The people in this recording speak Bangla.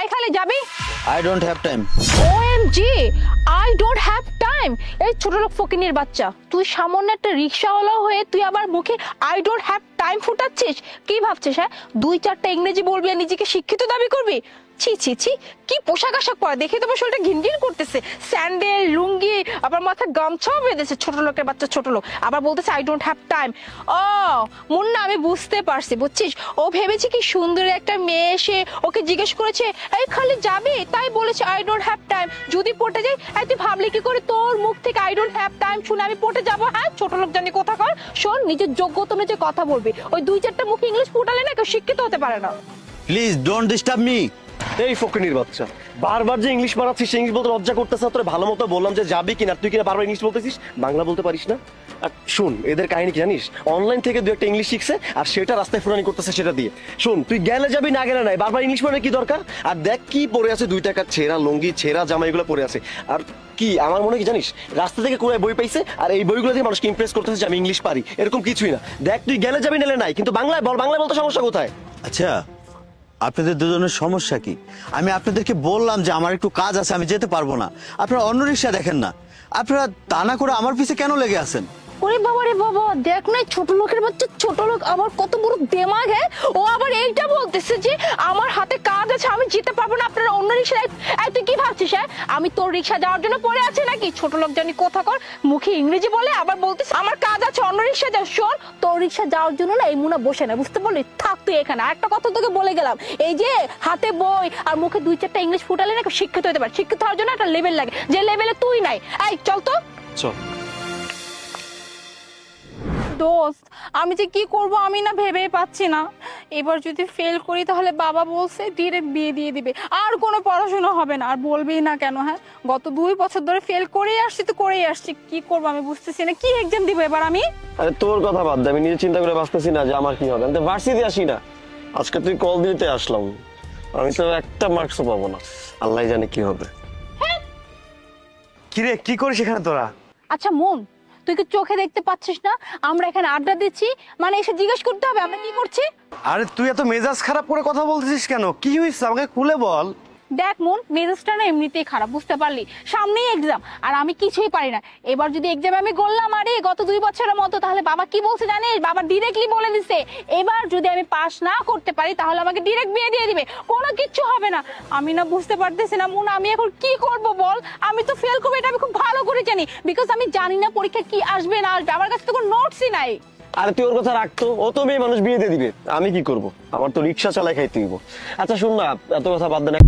এই খালি যাবি? I don't have time. OMG, I don't have time. এই ছোট লোক ফকিনীর বাচ্চা, তুই সামান্য একটা রিকশাওয়ালা হয়ে তুই আবার মুখে I don't have time ফুটাচ্ছিস। কি ভাবছিস হ্যাঁ? 2-4টা ইংরেজি বলবি আর নিজেকে শিক্ষিত দাবি করবি? ছি ছি ছি, কি পোশাক আশাক পরে দেখে তোমার শরীরটা ঘিনঘিন করতেছে। স্যান্ডেল, লুঙ্গি, আবার মাথায় গামছাও বেঁধেছে। ছোট লোকের বাচ্চা ছোট লোক, আবার বলতেছে আই ডোন্ট হ্যাভ টাইম। ও মুন্না, আমি বুঝতে পারছি, বুঝছিস? ও ভেবেছে কি সুন্দর একটা মেয়ে এসে ওকে জিজ্ঞেস করেছে এই খালি যাবি, তাই বলেছে আই ডোন্ট হ্যাভ টাইম। যদি পটে যাই, তুই ভাবলি কি করে তোর মুখ থেকে আই ডোন্ট হ্যাভ টাইম শুনে আমি পটে যাবো? হ্যাঁ, ছোট লোক জানি কোথা কর। শোন, নিজের যোগ্যতা অনুযায়ী কথা বলবি। ওই 2-4টা মুখে ইংলিশ ফুটালে না কেউ শিক্ষিত হতে পারে না। Please don't disturb me. এই ফকিনীর বাচ্চা, বারবার যে ইংলিশ মারাচ্ছিস, ইংলিশ বলতে লজ্জা করতেছ? তোর ভালো মতো বললাম যে যাবি কিনা, তুই কিনা বারবার ইংলিশ বলতেছিস, বাংলা বলতে পারিস না? আর শুন, এদের কাহিনী কি জানিস? অনলাইন থেকে 2-একটা ইংলিশ শিখছে আর সেটা রাস্তায় ফুরানি করতেছে সেটা দিয়ে। শুন, তুই গেলে যাবি না গেলে নাই, বারবার ইংলিশ পড়ে কি দরকার? আর দেখ কি পরে আছে, 2 টাকার ছেঁড়া লুঙ্গি, ছেঁড়া জামা, এগুলো পরে আছে। আর কি আমার মনে কি জানিস, রাস্তা থেকে কোথায় বই পাইছে আর এই বইগুলো দিয়ে মানুষকে ইমপ্রেস করতেছে যে আমি ইংলিশ পারি, এরকম কিছুই না। দেখ, তুই গেলে যাবি নালে নাই, কিন্তু বাংলায় বল, বাংলায় বলতে সমস্যা কোথায়? আচ্ছা, আপনাদের দুজনের সমস্যা কি? আমি আপনাদেরকে বললাম যে আমার একটু কাজ আছে, আমি যেতে পারবো না। আপনারা অন্য রিক্সা দেখেন না। আপনারা তা না করে আমার পিছে কেন লেগে আছেন? ওরে বাবা রে বাবা, দেখ না ছোট লোকের বাচ্চা ছোট লোক, আবার কত বড় দেমাগ। হ্যাঁ, ও আবার এইটা বলতেছে যে আমার হাতে কাজ আছে, আমি যেতে পারবো না, আপনারা অন্য রিক্সা। তুই কি ভাবছিস হ্যাঁ আমি তোর রিক্সা যাওয়ার জন্য পড়ে আছি নাকি? ছোট লোক জানি কোথা কর, মুখে ইংরেজি বলে আবার বলতেছে আমার কাজ আছে, অন্য রিক্সা যাও। শোন, তোর রিক্সা যাওয়ার জন্য না এই মুনা বসে না, বুঝতে পারলি? থাক তুই এখানে। আর একটা কথা তোকে বলে গেলাম, এই যে হাতে বই আর মুখে 2-4টা ইংলিশ ফুটালে না শিক্ষিত হতে পারে। শিক্ষিত হওয়ার জন্য একটা লেভেল লাগে, যে লেভেলে তুই নাই। এই চল তো। চল। দোস্ত, আমি যে কি করব আমি না ভেবেই পাচ্ছি না। এবার যদি ফেল করি তাহলে বাবা বলছে ডিরেক্ট বিয়ে দিয়ে দিবে, আর কোনো পড়াশোনা হবে না। আর বলবেই না কেন? হ্যাঁ, গত 2 বছর ধরে ফেল করেই আসছি তো করেই আসছি। কি করব আমি বুঝতেছি না, কি এক্সাম দিব এবার আমি? আরে তোর কথা বাদ দে, আমি নিজে চিন্তা করে বাঁচতেছি না যে আমার কি হবে। আমি তো ভার্সিটি আসি না, আজকে তুই কল দিতে আসলাম, আমি তো একটা মার্কসও পাবো না, আল্লাহ জানে কি হবে। কিরে, কি করিস এখানে তোরা? আচ্ছা মন, তুই কি চোখে দেখতে পাচ্ছিস না আমরা এখানে আড্ডা দিচ্ছি? মানে এসে জিজ্ঞেস করতে হবে আমরা কি করছি? আরে তুই এত মেজাজ খারাপ করে কথা বলতেছিস কেন? কি হয়েছে আমাকে খুলে বল। দেখ মন, মেজাজটা না এমনিতেই খারাপ, বুঝতে পারলি? সামনেই এক্সাম আর আমি কিছুই পারি না। এবার যদি এক্সামে আমি গড়লাম আরে গত 2 বছরের মতো, তাহলে বাবা কি বলছে জানিস? বাবা ডিরেক্টলি বলে দিছে এবার যদি আমি পাস না করতে পারি তাহলে আমাকে ডিরেক্ট বিয়ে দিয়ে দিবে, কোনো কিচ্ছু হবে না। আমি না বুঝতে পারতেছি না মন, আমি এখন কি করব বল? আমি তো ফেল করবো এটা আমি খুব ভালো করে জানি, বিকজ আমি জানি না পরীক্ষা কি আসবে না আসবে, আমার কাছে তো কোনো নোটসই নাই। আরে তুই ওর কথা রাখতো, ও তো মেয়ে মানুষ, বিয়ে দিয়ে দিবে, আমি কি করব? আমার তো রিক্সা চালাই খাইতে দিব। আচ্ছা শুন না, এত কথা বাদ দে না।